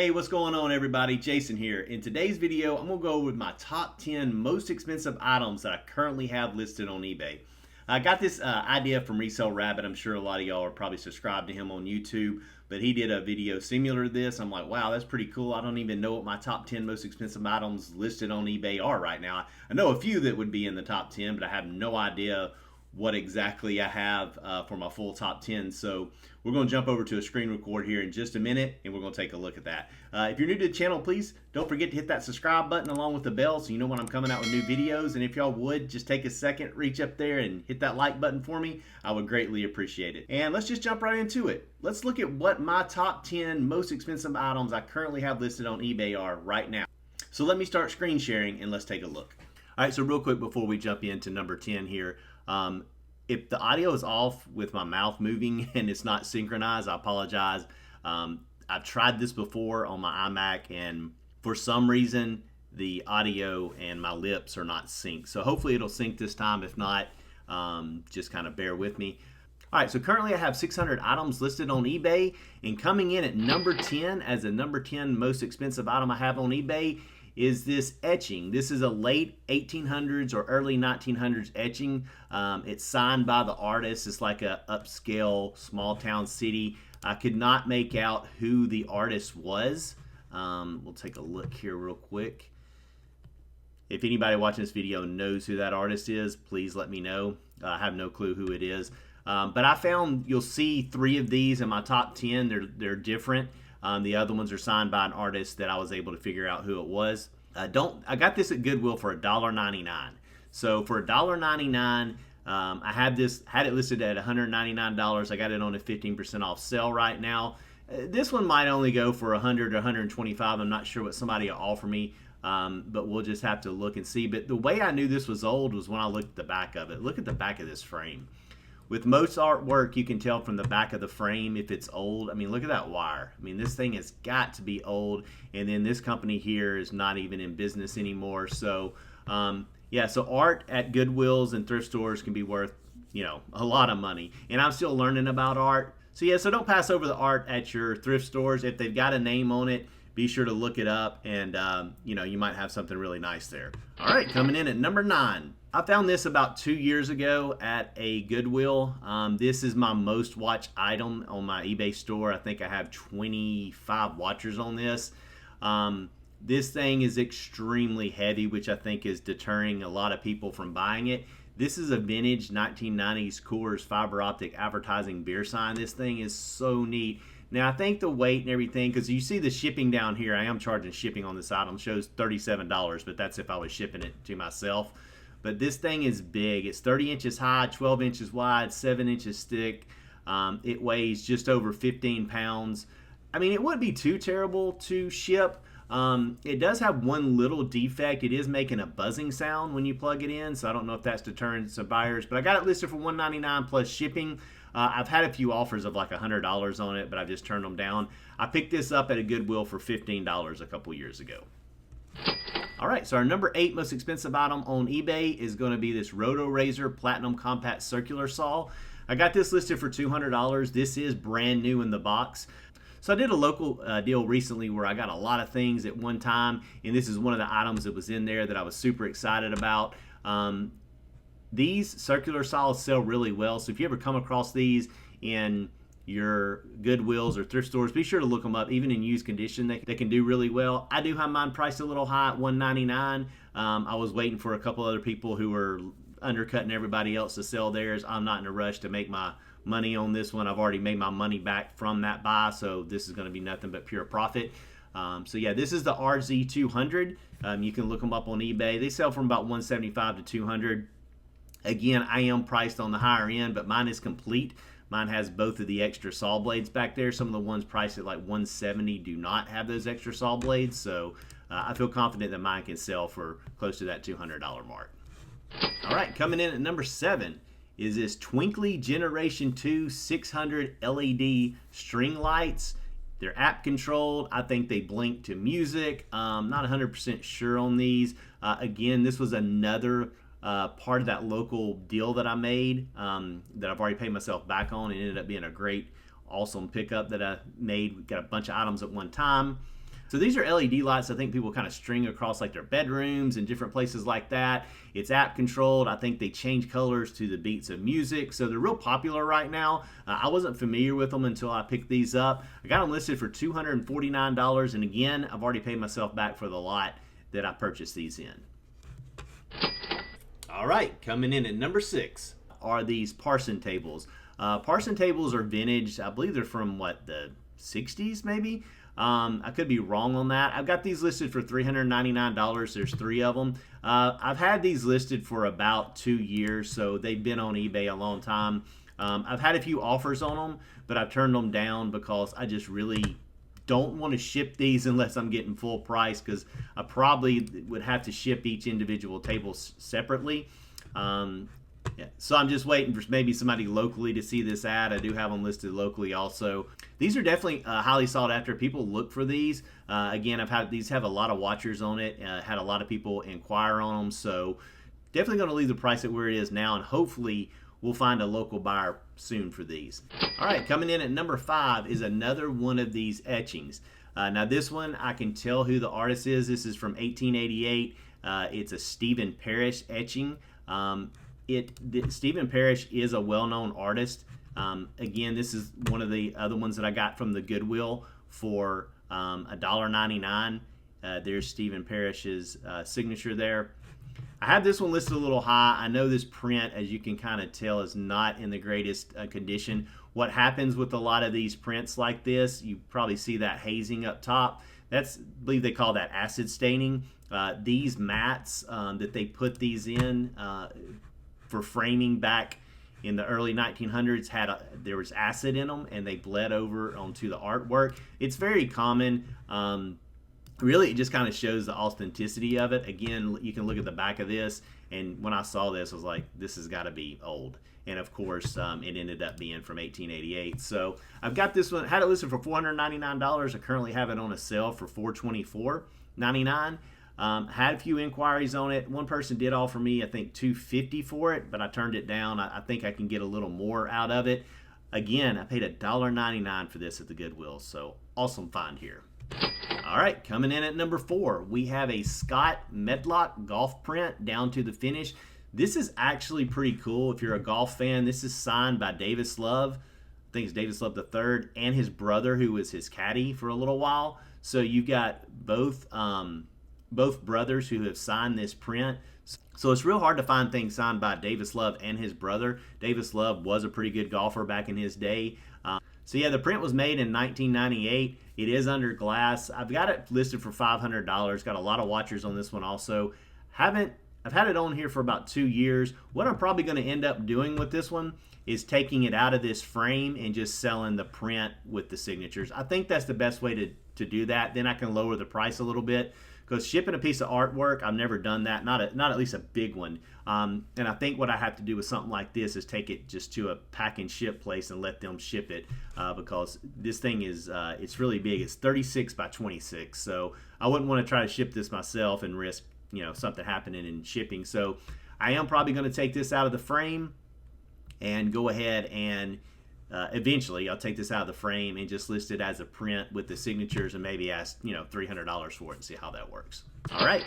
Hey, what's going on everybody? Jason here. In today's video, I'm going to go over my top 10 most expensive items that I currently have listed on eBay. I got this idea from Resell Rabbit. I'm sure a lot of y'all are probably subscribed to him on YouTube, but he did a video similar to this. I'm like, wow, that's pretty cool. I don't even know what my top 10 most expensive items listed on eBay are right now. I know a few that would be in the top 10, but I have no idea what exactly I have for my full top 10. So we're going to jump over to a screen record here in just a minute, and we're going to take a look at that. If you're new to the channel, please don't forget to hit that subscribe button along with the bell so you know when I'm coming out with new videos. And if y'all would, just take a second, reach up there and hit that like button for me. I would greatly appreciate it. And let's just jump right into it. Let's look at what my top 10 most expensive items I currently have listed on eBay are right now. So let me start screen sharing and let's take a look. All right, so real quick before we jump into number 10 here, if the audio is off with my mouth moving and it's not synchronized, I apologize. I've tried this before on my iMac, and for some reason, the audio and my lips are not synced. So hopefully it'll sync this time. If not, just kind of bear with me. All right, so currently I have 600 items listed on eBay, and coming in at number 10 as the number 10 most expensive item I have on eBay is this etching. This is a late 1800s or early 1900s etching. It's signed by the artist. It's like a upscale small town city. I could not make out who the artist was. We'll take a look here real quick. If anybody watching this video knows who that artist is, please let me know. I have no clue who it is. But I found you'll see 3 of these in my top 10. They're different. The other ones are signed by an artist that I was able to figure out who it was. I got this at Goodwill for $1.99. So for $1.99, I had it listed at $199. I got it on a 15% off sale right now. This one might only go for $100 or $125. I'm not sure what somebody will offer me, but we'll just have to look and see. But the way I knew this was old was when I looked at the back of it. Look at the back of this frame. With most artwork, you can tell from the back of the frame if it's old. I mean, look at that wire. I mean, this thing has got to be old. And then this company here is not even in business anymore. So, yeah, so art at Goodwills and thrift stores can be worth, a lot of money. And I'm still learning about art. So, yeah, so don't pass over the art at your thrift stores. If they've got a name on it, be sure to look it up. And, you might have something really nice there. All right, coming in at number 9. I found this about 2 years ago at a Goodwill. This is my most watched item on my eBay store. I think I have 25 watchers on this. This thing is extremely heavy, which I think is deterring a lot of people from buying it. This is a vintage 1990s Coors fiber optic advertising beer sign. This thing is so neat. Now, I think the weight and everything, because you see the shipping down here, I am charging shipping on this item, shows $37, but that's if I was shipping it to myself. But this thing is big. It's 30 inches high, 12 inches wide, 7 inches thick. It weighs just over 15 pounds. I mean, it wouldn't be too terrible to ship. It does have one little defect. It is making a buzzing sound when you plug it in, so I don't know if that's deterring some buyers. But I got it listed for $199 plus shipping. I've had a few offers of like $100 on it, but I've just turned them down. I picked this up at a Goodwill for $15 a couple years ago. All right, so our number 8 most expensive item on eBay is going to be this Roto Razor Platinum Compact Circular Saw. I got this listed for $200. This is brand new in the box. So I did a local deal recently where I got a lot of things at one time, and this is one of the items that was in there that I was super excited about. These circular saws sell really well, so if you ever come across these in your Goodwills or thrift stores, be sure to look them up. Even in used condition, they can do really well. I do have mine priced a little high at $199. I was waiting for a couple other people who were undercutting everybody else to sell theirs. I'm not in a rush to make my money on this one. I've already made my money back from that buy, so this is going to be nothing but pure profit. So yeah, this is the RZ200. You can look them up on eBay. They sell from about $175 to $200. Again, I am priced on the higher end, but mine is complete. Mine has both of the extra saw blades back there. Some of the ones priced at like $170 do not have those extra saw blades, so I feel confident that mine can sell for close to that $200 mark. All right, coming in at number 7 is this Twinkly Generation 2 600 LED string lights. They're app controlled. I think they blink to music. Not 100% sure on these. Again, this was another part of that local deal that I made that I've already paid myself back on. It ended up being a great, awesome pickup that I made. We got a bunch of items at one time. So these are LED lights I think people kind of string across like their bedrooms and different places like that. It's app controlled. I think they change colors to the beats of music. So they're real popular right now. I wasn't familiar with them until I picked these up. I got them listed for $249. And again, I've already paid myself back for the lot that I purchased these in. All right, coming in at number 6 are these Parson Tables. Parson Tables are vintage. I believe they're from what, the 60s maybe? I could be wrong on that. I've got these listed for $399. There's 3 of them. I've had these listed for about 2 years, so they've been on eBay a long time. I've had a few offers on them, but I've turned them down because I just really don't want to ship these unless I'm getting full price, because I probably would have to ship each individual table separately. Yeah. So I'm just waiting for maybe somebody locally to see this ad. I do have them listed locally also. These are definitely highly sought after. People look for these. Again, these have a lot of watchers on it. Had a lot of people inquire on them. So definitely going to leave the price at where it is now, and hopefully we'll find a local buyer soon for these. All right, coming in at number 5 is another one of these etchings. Now this one, I can tell who the artist is. This is from 1888. It's a Stephen Parrish etching. Stephen Parrish is a well-known artist. Again, this is one of the other ones that I got from the Goodwill for $1.99. There's Stephen Parrish's signature there. I have this one listed a little high. I know this print, as you can kind of tell, is not in the greatest condition. What happens with a lot of these prints like this, you probably see that hazing up top. I believe they call that acid staining. These mats that they put these in for framing back in the early 1900s there was acid in them, and they bled over onto the artwork. It's very common. Really, it just kind of shows the authenticity of it. Again, you can look at the back of this, and when I saw this, I was like, this has got to be old. And of course, it ended up being from 1888. So I've got this one, had it listed for $499. I currently have it on a sale for $424.99. Had a few inquiries on it. One person did offer me, I think, $250 for it, but I turned it down. I think I can get a little more out of it. Again, I paid $1.99 for this at the Goodwill, so awesome find here. All right, coming in at number 4, we have a Scott Medlock golf print down to the finish. This is actually pretty cool if you're a golf fan. This is signed by Davis Love. I think it's Davis Love III, and his brother, who was his caddy for a little while. So you've got both brothers who have signed this print. So it's real hard to find things signed by Davis Love and his brother. Davis Love was a pretty good golfer back in his day. So yeah, the print was made in 1998. It is under glass. I've got it listed for $500. Got a lot of watchers on this one also. I've had it on here for about 2 years. What I'm probably going to end up doing with this one is taking it out of this frame and just selling the print with the signatures. I think that's the best way to do that. Then I can lower the price a little bit. Because shipping a piece of artwork, I've never done that, not at least a big one. And I think what I have to do with something like this is take it just to a pack and ship place and let them ship it, because this thing is it's really big. It's 36 by 26, so I wouldn't want to try to ship this myself and risk something happening in shipping. So I am probably going to take this out of the frame and go ahead and eventually I'll take this out of the frame and just list it as a print with the signatures and maybe ask $300 for it and see how that works. All right,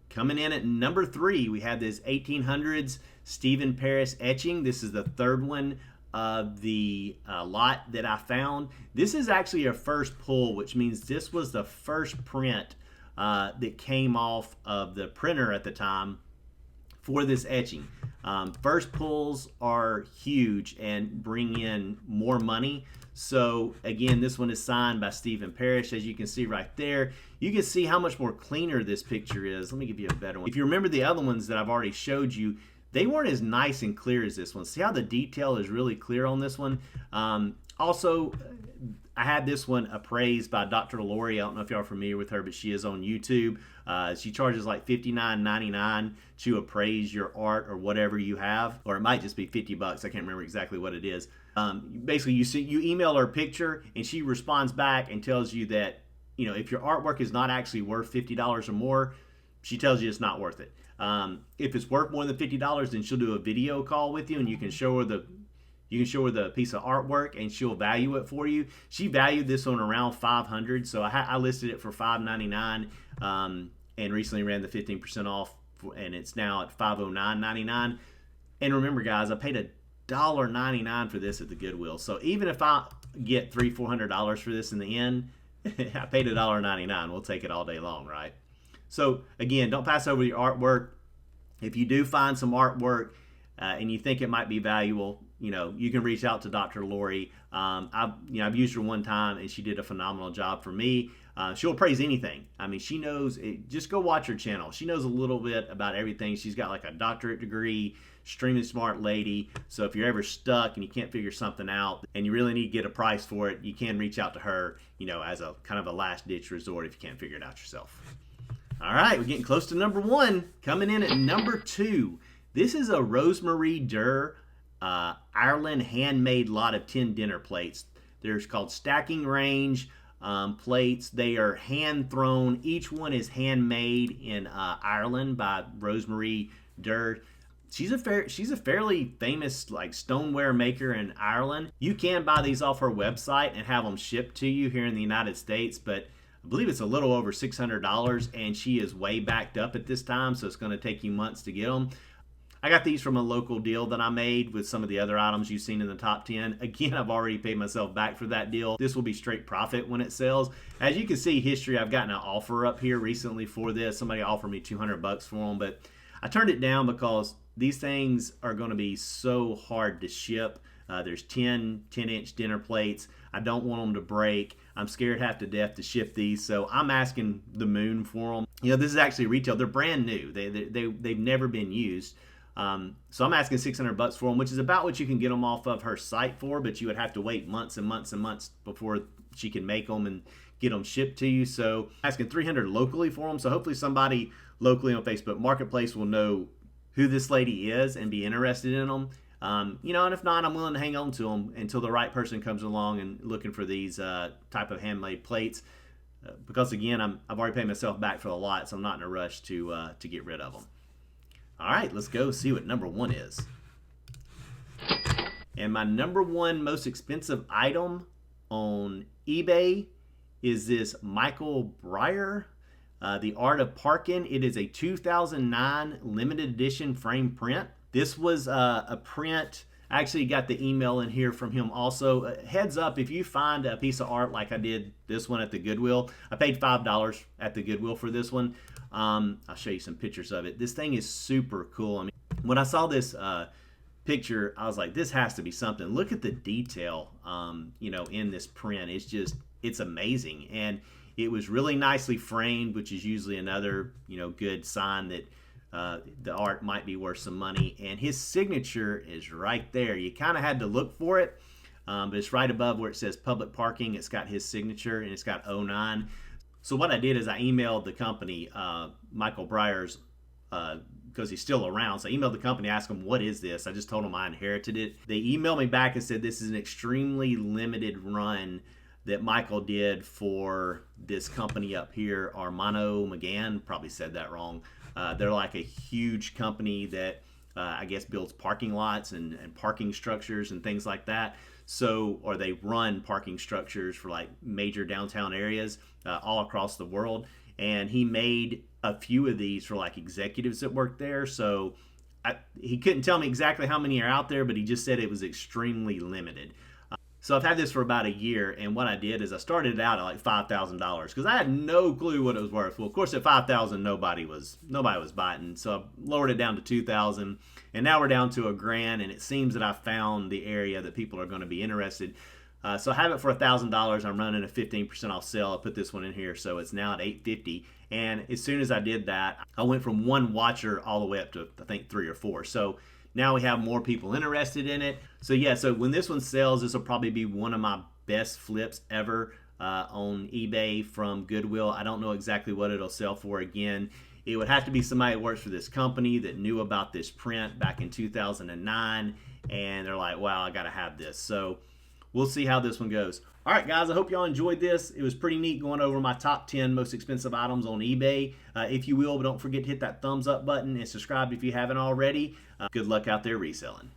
coming in at number 3, we have this 1800s Stephen Parrish etching. This is the third one of the lot that I found. This is actually a first pull, which means this was the first print that came off of the printer at the time for this etching. First pulls are huge and bring in more money. So again, this one is signed by Stephen Parrish. As you can see right there, you can see how much more cleaner this picture is. Let me give you a better one. If you remember the other ones that I've already showed you, they weren't as nice and clear as this one. See how the detail is really clear on this one? Also, I had this one appraised by Dr. Lori. I don't know if y'all are familiar with her, but she is on YouTube. She charges like $59.99 to appraise your art or whatever you have, or it might just be $50. I can't remember exactly what it is. Basically, you email her a picture, and she responds back and tells you that if your artwork is not actually worth $50 or more, she tells you it's not worth it. If it's worth more than $50, then she'll do a video call with you, and you can show her You can show her the piece of artwork and she'll value it for you. She valued this one around $500, so I listed it for $599, and recently ran the 15% off, and it's now at $509.99. And remember, guys, I paid $1.99 for this at the Goodwill. So even if I get $300-400 for this in the end, I paid $1.99. We'll take it all day long, right? So again, don't pass over your artwork. If you do find some artwork and you think it might be valuable, you can reach out to Dr. Lori. I've used her one time and she did a phenomenal job for me. She'll praise anything. I mean, she knows it. Just go watch her channel. She knows a little bit about everything. She's got like a doctorate degree, extremely smart lady. So if you're ever stuck and you can't figure something out and you really need to get a price for it, you can reach out to her, as a kind of a last ditch resort if you can't figure it out yourself. All right, we're getting close to number one. Coming in at number 2. This is a Rosemary Durr Ireland handmade lot of tin dinner plates. They're called stacking range plates. They are hand thrown. Each one is handmade in Ireland by Rosemary Durr. She's a fairly famous like stoneware maker in Ireland. You can buy these off her website and have them shipped to you here in the United States, but I believe it's a little over $600, and she is way backed up at this time, so it's going to take you months to get them. I got these from a local deal that I made with some of the other items you've seen in the top 10. Again, I've already paid myself back for that deal. This will be straight profit when it sells. As you can see, history, I've gotten an offer up here recently for this. Somebody offered me $200 for them, but I turned it down because these things are going to be so hard to ship. There's 10-inch dinner plates. I don't want them to break. I'm scared half to death to ship these, so I'm asking the moon for them. This is actually retail. They're brand new. They've never been used. So I'm asking $600 for them, which is about what you can get them off of her site for, but you would have to wait months and months and months before she can make them and get them shipped to you. So I'm asking $300 locally for them. So hopefully somebody locally on Facebook Marketplace will know who this lady is and be interested in them. And if not, I'm willing to hang on to them until the right person comes along and looking for these type of handmade plates. Because again, I've already paid myself back for the lot, so I'm not in a rush to get rid of them. All right, let's go see what number 1 is. And my number 1 most expensive item on eBay is this Michael Breyer, The Art of Parking. It is a 2009 limited edition frame print. This was a print. I actually got the email in here from him also. Heads up, if you find a piece of art like I did this one at the Goodwill, I paid $5 at the Goodwill for this one. I'll show you some pictures of it. This thing is super cool. I mean, when I saw this picture, I was like, this has to be something. Look at the detail, in this print. It's amazing. And it was really nicely framed, which is usually another, good sign that the art might be worth some money. And his signature is right there. You kind of had to look for it, but it's right above where it says public parking. It's got his signature and it's got 09. So what I did is I emailed the company, Michael Breyer's, because he's still around. So I emailed the company, asked them, what is this? I just told them I inherited it. They emailed me back and said this is an extremely limited run that Michael did for this company up here, Armano McGann. Probably said that wrong. They're like a huge company that I guess builds parking lots and parking structures and things like that. So, or they run parking structures for like major downtown areas all across the world. And he made a few of these for like executives that work there. So he couldn't tell me exactly how many are out there, but he just said it was extremely limited. So I've had this for about a year, and what I did is I started it out at like $5,000 because I had no clue what it was worth. Well, of course, at $5,000, nobody was biting. So I lowered it down to $2,000, and now we're down to $1,000. And it seems that I found the area that people are going to be interested. So I have it for $1,000. I'm running a 15% off sale. I put this one in here, so it's now at $850. And as soon as I did that, I went from one watcher all the way up to I think 3 or 4. So now we have more people interested in it. So yeah, so when this one sells, this will probably be one of my best flips ever on eBay from Goodwill. I don't know exactly what it'll sell for. Again, it would have to be somebody that works for this company that knew about this print back in 2009, and they're like, wow, I gotta have this. So we'll see how this one goes. All right, guys, I hope y'all enjoyed this. It was pretty neat going over my top 10 most expensive items on eBay. If you will, but don't forget to hit that thumbs up button and subscribe if you haven't already. Good luck out there reselling.